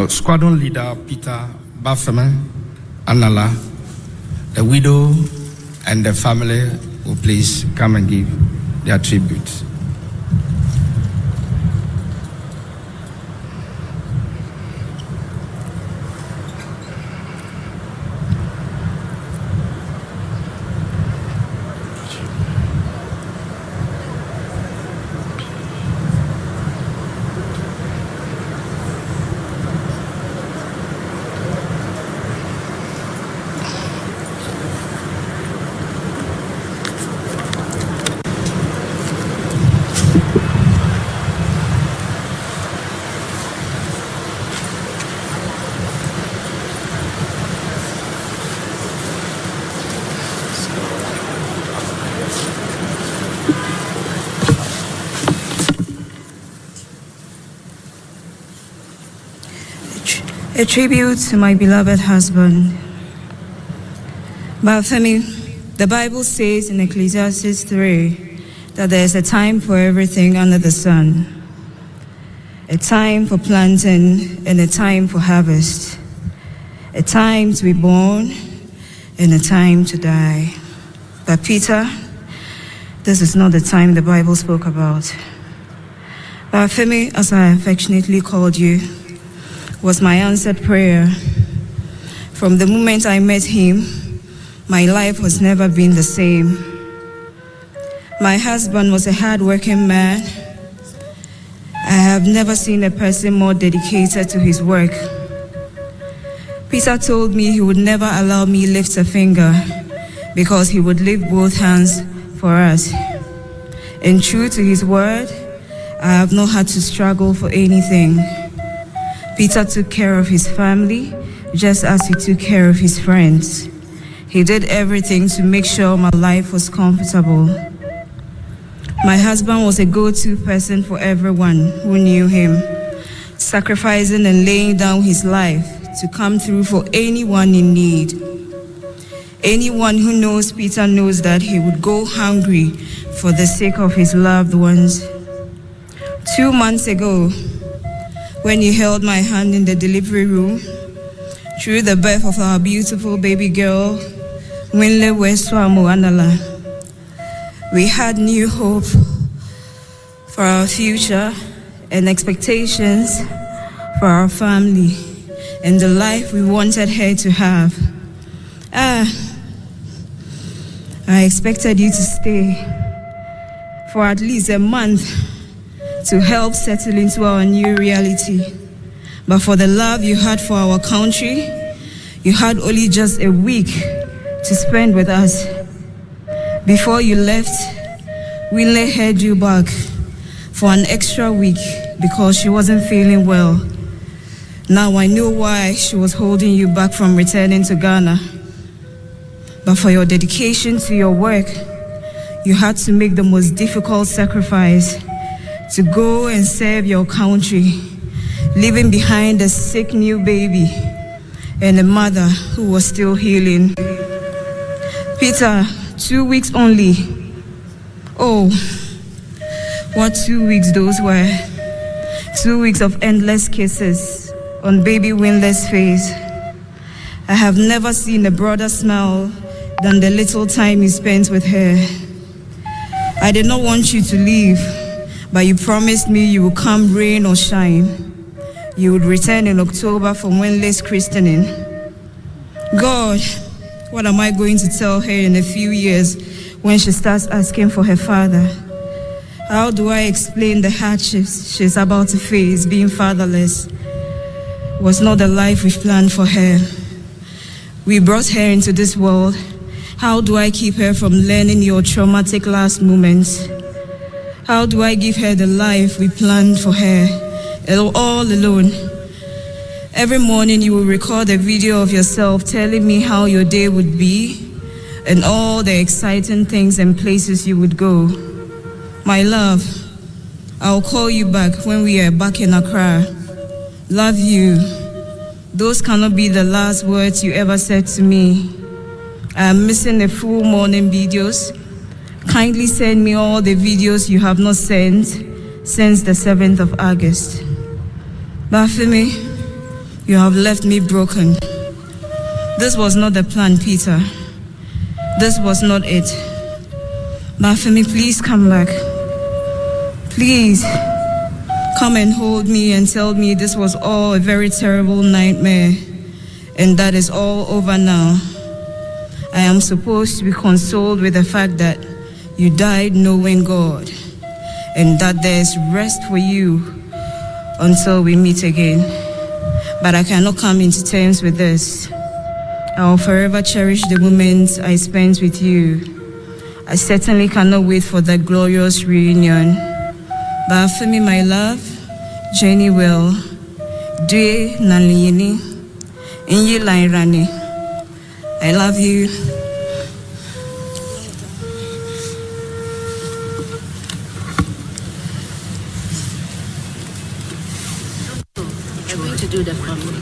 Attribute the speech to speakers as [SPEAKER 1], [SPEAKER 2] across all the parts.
[SPEAKER 1] Squadron leader Peter Baafemi, Anala, the widow and the family will please come and give their tribute.
[SPEAKER 2] A tribute to my beloved husband. Baafemi, the Bible says in Ecclesiastes 3 that there is a time for everything under the sun. A time for planting and a time for harvest. A time to be born and a time to die. But Peter, this is not the time the Bible spoke about. Baafemi, as I affectionately called you, was my answered prayer. From the moment I met him, my life has never been the same. My husband was a hard-working man. I have never seen a person more dedicated to his work. Peter told me he would never allow me lift a finger because he would lift both hands for us. And true to his word, I have not had to struggle for anything. Peter took care of his family just as he took care of his friends. He did everything to make sure my life was comfortable. My husband was a go-to person for everyone who knew him, sacrificing and laying down his life to come through for anyone in need. Anyone who knows Peter knows that he would go hungry for the sake of his loved ones. 2 months ago, when you held my hand in the delivery room, through the birth of our beautiful baby girl, Anala, we had new hope for our future and expectations for our family and the life we wanted her to have. I expected you to stay for at least a month to help settle into our new reality. But for the love you had for our country, you had only just a week to spend with us. Before you left, we held you back for an extra week because she wasn't feeling well. Now I know why she was holding you back from returning to Ghana. But for your dedication to your work, you had to make the most difficult sacrifice to go and serve your country, leaving behind a sick new baby and a mother who was still healing. Peter, 2 weeks only. Oh, what 2 weeks those were. 2 weeks of endless kisses on baby Winless face. I have never seen a broader smile than the little time you spent with her. I did not want you to leave, but you promised me you would come rain or shine. You would return in October for Winless christening. God, what am I going to tell her in a few years when she starts asking for her father? How do I explain the hardships she's about to face being fatherless? It was not the life we've planned for her. We brought her into this world. How do I keep her from learning your traumatic last moments? How do I give her the life we planned for her, all alone? Every morning you will record a video of yourself telling me how your day would be and all the exciting things and places you would go. My love, I'll call you back when we are back in Accra. Love you. Those cannot be the last words you ever said to me. I am missing the full morning videos. Kindly send me all the videos you have not sent since the 7th of August. Baafemi, You have left me broken. This was not the plan, Peter. This was not it. Baafemi, please come back. Please come and hold me and tell me this was all a very terrible nightmare and that is all over now. I am supposed to be consoled with the fact that you died knowing God and that there is rest for you until we meet again. But I cannot come into terms with this. I will forever cherish the moments I spent with you. I certainly cannot wait for that glorious reunion. Baafemi, my love, Jenny will. Due Nanlini, Inyi Lairani. I love you.
[SPEAKER 3] I'm going to do the family.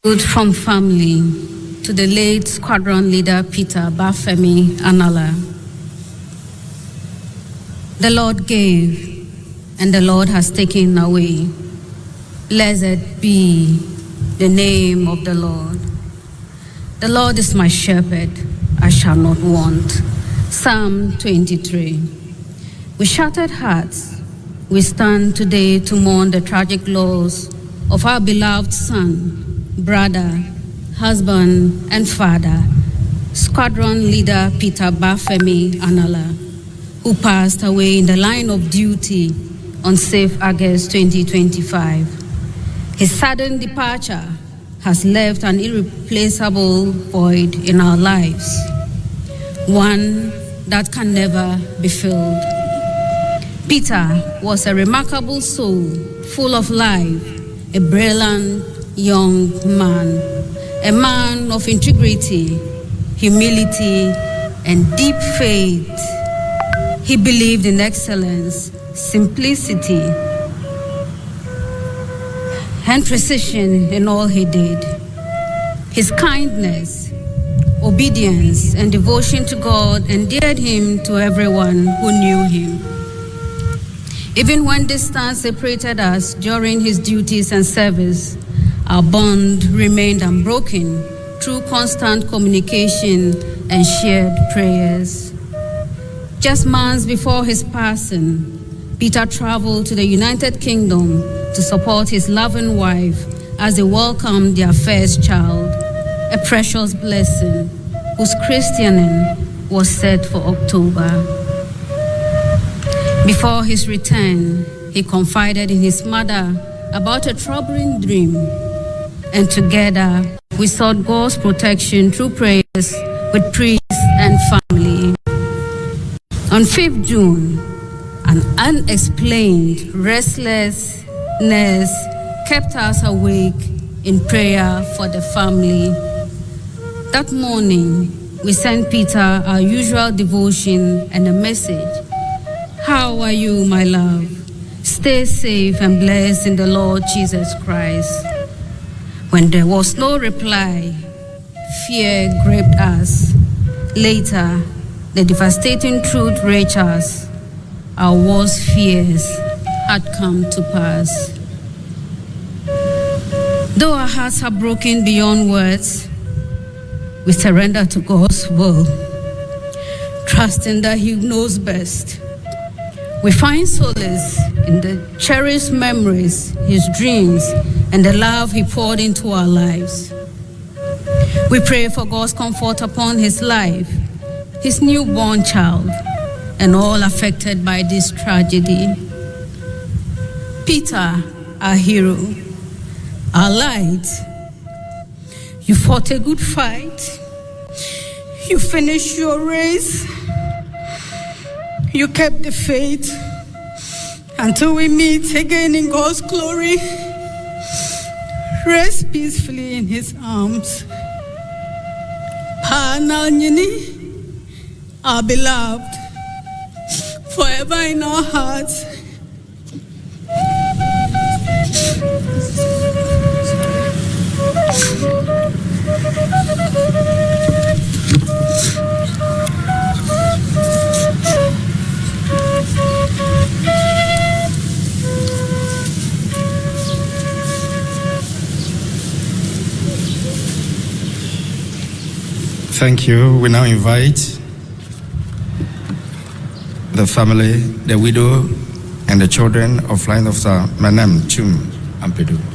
[SPEAKER 3] Good from family to the late squadron leader Peter Baafemi Anala. The Lord gave and the Lord has taken away. Blessed be the name of the Lord. The Lord is my shepherd, I shall not want. Psalm 23. With shattered hearts, we stand today to mourn the tragic loss of our beloved son, brother, husband, and father, squadron leader Peter Baafemi Anala, who passed away in the line of duty on 6th August 2025. His sudden departure has left an irreplaceable void in our lives, one that can never be filled. Peter was a remarkable soul, full of life, a brilliant young man, a man of integrity, humility, and deep faith. He believed in excellence, simplicity, and precision in all he did. His kindness, obedience, and devotion to God endeared him to everyone who knew him. Even when distance separated us during his duties and service, our bond remained unbroken through constant communication and shared prayers. Just months before his passing, Peter traveled to the United Kingdom to support his loving wife as they welcomed their first child, a precious blessing whose christening was set for October. Before his return, he confided in his mother about a troubling dream, and together we sought God's protection through prayers with priests and family. On 5th June, an unexplained restlessness kept us awake in prayer for the family. That morning, we sent Peter our usual devotion and a message. How are you, my love? Stay safe and blessed in the Lord Jesus Christ. When there was no reply, fear gripped us. Later, the devastating truth reached us. Our worst fears had come to pass. Though our hearts are broken beyond words, we surrender to God's will, trusting that He knows best. We find solace in the cherished memories, His dreams, and the love He poured into our lives. We pray for God's comfort upon His life, His newborn child, and all affected by this tragedy. Peter, our hero, our light, you fought a good fight. You finished your race. You kept the faith until we meet again in God's glory. Rest peacefully in His arms. Pananyini, our beloved, forever in our hearts.
[SPEAKER 1] Thank you. We now invite the family, the widow, and the children of Flying Officer Manem Chum Ampedu.